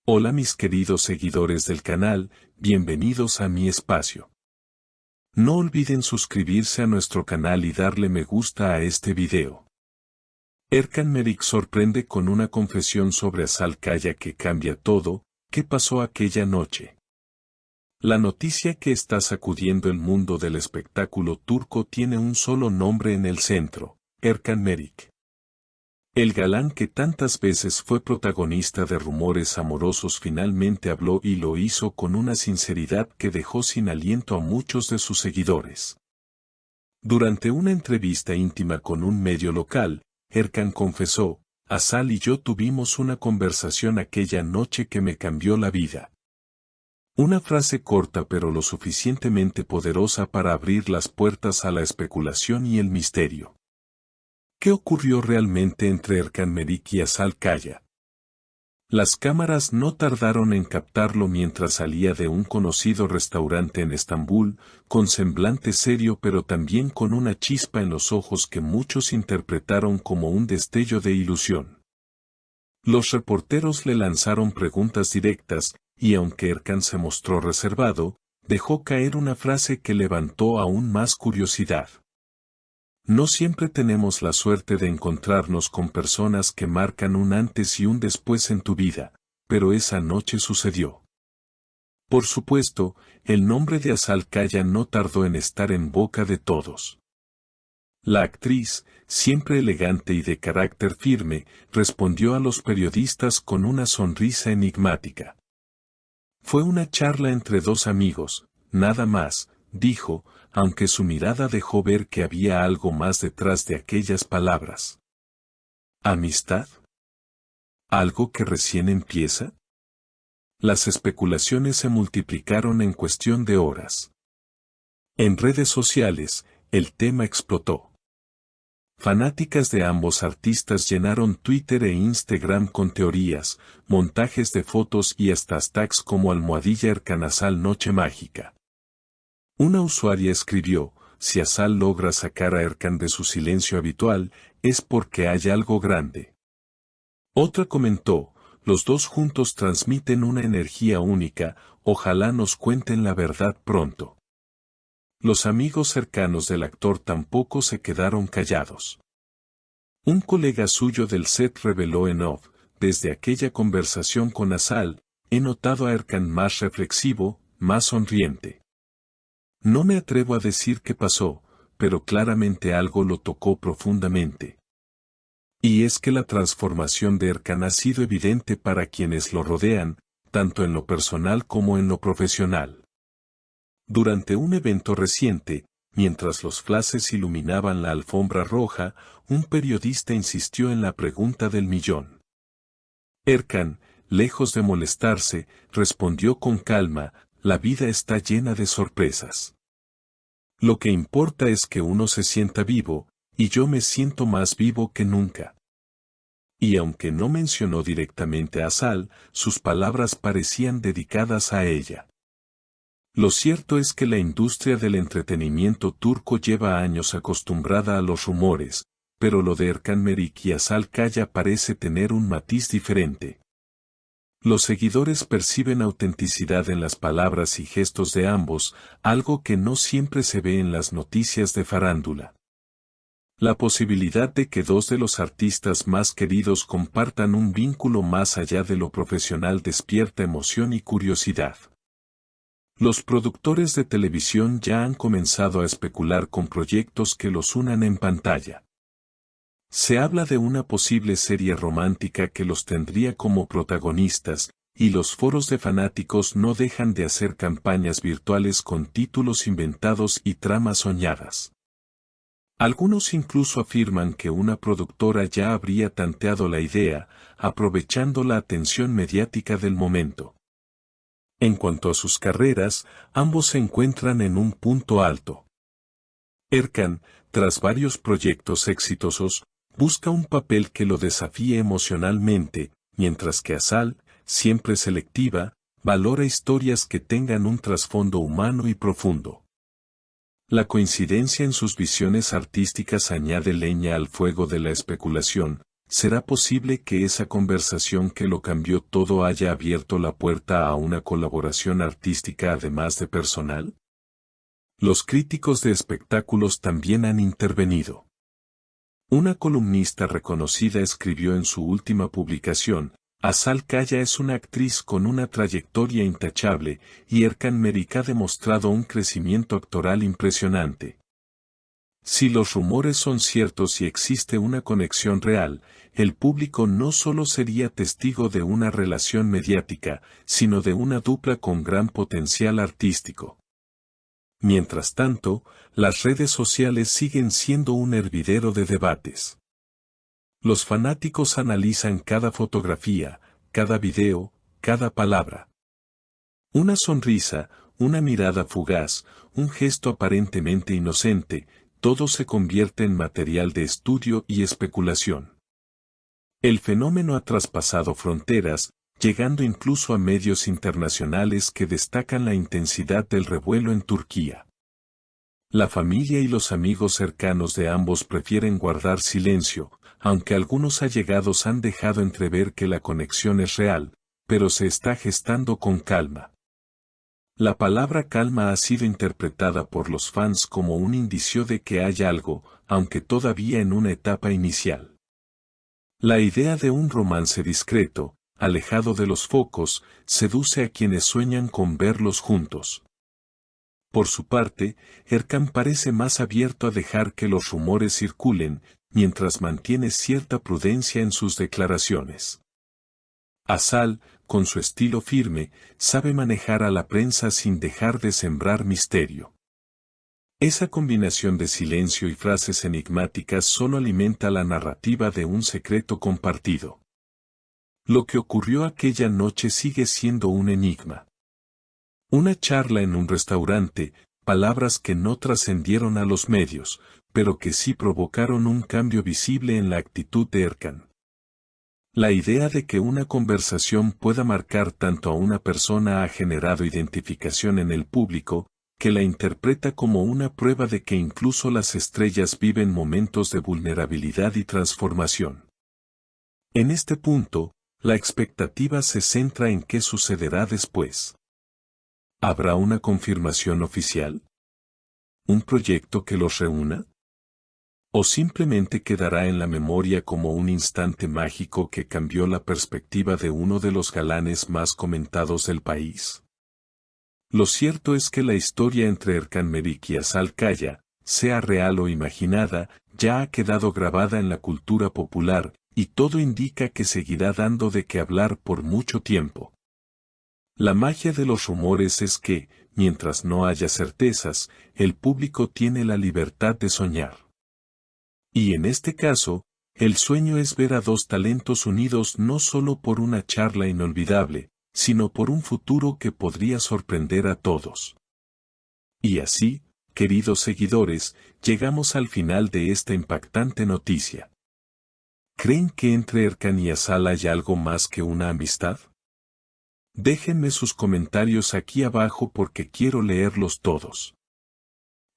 Hola mis queridos seguidores del canal, bienvenidos a mi espacio. No olviden suscribirse a nuestro canal y darle me gusta a este video. Erkan Meric sorprende con una confesión sobre Asal Kaya que cambia todo. ¿Qué pasó aquella noche? La noticia que está sacudiendo el mundo del espectáculo turco tiene un solo nombre en el centro: Erkan Meric. El galán que tantas veces fue protagonista de rumores amorosos finalmente habló y lo hizo con una sinceridad que dejó sin aliento a muchos de sus seguidores. Durante una entrevista íntima con un medio local, Erkan confesó: Asal y yo tuvimos una conversación aquella noche que me cambió la vida. Una frase corta pero lo suficientemente poderosa para abrir las puertas a la especulación y el misterio. ¿Qué ocurrió realmente entre Erkan Meric y Asal Kaya? Las cámaras no tardaron en captarlo mientras salía de un conocido restaurante en Estambul, con semblante serio pero también con una chispa en los ojos que muchos interpretaron como un destello de ilusión. Los reporteros le lanzaron preguntas directas, y aunque Erkan se mostró reservado, dejó caer una frase que levantó aún más curiosidad. No siempre tenemos la suerte de encontrarnos con personas que marcan un antes y un después en tu vida, pero esa noche sucedió. Por supuesto, el nombre de Asal Kaya no tardó en estar en boca de todos. La actriz, siempre elegante y de carácter firme, respondió a los periodistas con una sonrisa enigmática. Fue una charla entre dos amigos, nada más, dijo, aunque su mirada dejó ver que había algo más detrás de aquellas palabras. ¿Amistad? ¿Algo que recién empieza? Las especulaciones se multiplicaron en cuestión de horas. En redes sociales, el tema explotó. Fanáticas de ambos artistas llenaron Twitter e Instagram con teorías, montajes de fotos y hasta hashtags como #Erkan Asal Noche Mágica. Una usuaria escribió: si Asal logra sacar a Erkan de su silencio habitual, es porque hay algo grande. Otra comentó: los dos juntos transmiten una energía única, ojalá nos cuenten la verdad pronto. Los amigos cercanos del actor tampoco se quedaron callados. Un colega suyo del set reveló en off: desde aquella conversación con Asal, he notado a Erkan más reflexivo, más sonriente. No me atrevo a decir qué pasó, pero claramente algo lo tocó profundamente. Y es que la transformación de Erkan ha sido evidente para quienes lo rodean, tanto en lo personal como en lo profesional. Durante un evento reciente, mientras los flashes iluminaban la alfombra roja, un periodista insistió en la pregunta del millón. Erkan, lejos de molestarse, respondió con calma: la vida está llena de sorpresas. Lo que importa es que uno se sienta vivo, y yo me siento más vivo que nunca. Y aunque no mencionó directamente a Asal, sus palabras parecían dedicadas a ella. Lo cierto es que la industria del entretenimiento turco lleva años acostumbrada a los rumores, pero lo de Erkan Meric y Asal Kaya parece tener un matiz diferente. Los seguidores perciben autenticidad en las palabras y gestos de ambos, algo que no siempre se ve en las noticias de farándula. La posibilidad de que dos de los artistas más queridos compartan un vínculo más allá de lo profesional despierta emoción y curiosidad. Los productores de televisión ya han comenzado a especular con proyectos que los unan en pantalla. Se habla de una posible serie romántica que los tendría como protagonistas, y los foros de fanáticos no dejan de hacer campañas virtuales con títulos inventados y tramas soñadas. Algunos incluso afirman que una productora ya habría tanteado la idea, aprovechando la atención mediática del momento. En cuanto a sus carreras, ambos se encuentran en un punto alto. Erkan, tras varios proyectos exitosos, busca un papel que lo desafíe emocionalmente, mientras que Asal, siempre selectiva, valora historias que tengan un trasfondo humano y profundo. La coincidencia en sus visiones artísticas añade leña al fuego de la especulación, ¿será posible que esa conversación que lo cambió todo haya abierto la puerta a una colaboración artística además de personal? Los críticos de espectáculos también han intervenido. Una columnista reconocida escribió en su última publicación: Azal Kaya es una actriz con una trayectoria intachable, y Erkan Merik ha demostrado un crecimiento actoral impresionante. Si los rumores son ciertos y existe una conexión real, el público no solo sería testigo de una relación mediática, sino de una dupla con gran potencial artístico. Mientras tanto, las redes sociales siguen siendo un hervidero de debates. Los fanáticos analizan cada fotografía, cada video, cada palabra. Una sonrisa, una mirada fugaz, un gesto aparentemente inocente, todo se convierte en material de estudio y especulación. El fenómeno ha traspasado fronteras, llegando incluso a medios internacionales que destacan la intensidad del revuelo en Turquía. La familia y los amigos cercanos de ambos prefieren guardar silencio, aunque algunos allegados han dejado entrever que la conexión es real, pero se está gestando con calma. La palabra calma ha sido interpretada por los fans como un indicio de que hay algo, aunque todavía en una etapa inicial. La idea de un romance discreto, alejado de los focos, seduce a quienes sueñan con verlos juntos. Por su parte, Erkan parece más abierto a dejar que los rumores circulen, mientras mantiene cierta prudencia en sus declaraciones. Azal, con su estilo firme, sabe manejar a la prensa sin dejar de sembrar misterio. Esa combinación de silencio y frases enigmáticas solo alimenta la narrativa de un secreto compartido. Lo que ocurrió aquella noche sigue siendo un enigma. Una charla en un restaurante, palabras que no trascendieron a los medios, pero que sí provocaron un cambio visible en la actitud de Erkan. La idea de que una conversación pueda marcar tanto a una persona ha generado identificación en el público, que la interpreta como una prueba de que incluso las estrellas viven momentos de vulnerabilidad y transformación. En este punto, la expectativa se centra en qué sucederá después. ¿Habrá una confirmación oficial? ¿Un proyecto que los reúna? ¿O simplemente quedará en la memoria como un instante mágico que cambió la perspectiva de uno de los galanes más comentados del país? Lo cierto es que la historia entre Erkan Merik y Azal Kaya, sea real o imaginada, ya ha quedado grabada en la cultura popular, y todo indica que seguirá dando de qué hablar por mucho tiempo. La magia de los rumores es que, mientras no haya certezas, el público tiene la libertad de soñar. Y en este caso, el sueño es ver a dos talentos unidos no solo por una charla inolvidable, sino por un futuro que podría sorprender a todos. Y así, queridos seguidores, llegamos al final de esta impactante noticia. ¿Creen que entre Erkan y Azal hay algo más que una amistad? Déjenme sus comentarios aquí abajo porque quiero leerlos todos.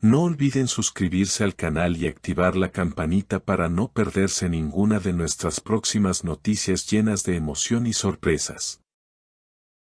No olviden suscribirse al canal y activar la campanita para no perderse ninguna de nuestras próximas noticias llenas de emoción y sorpresas.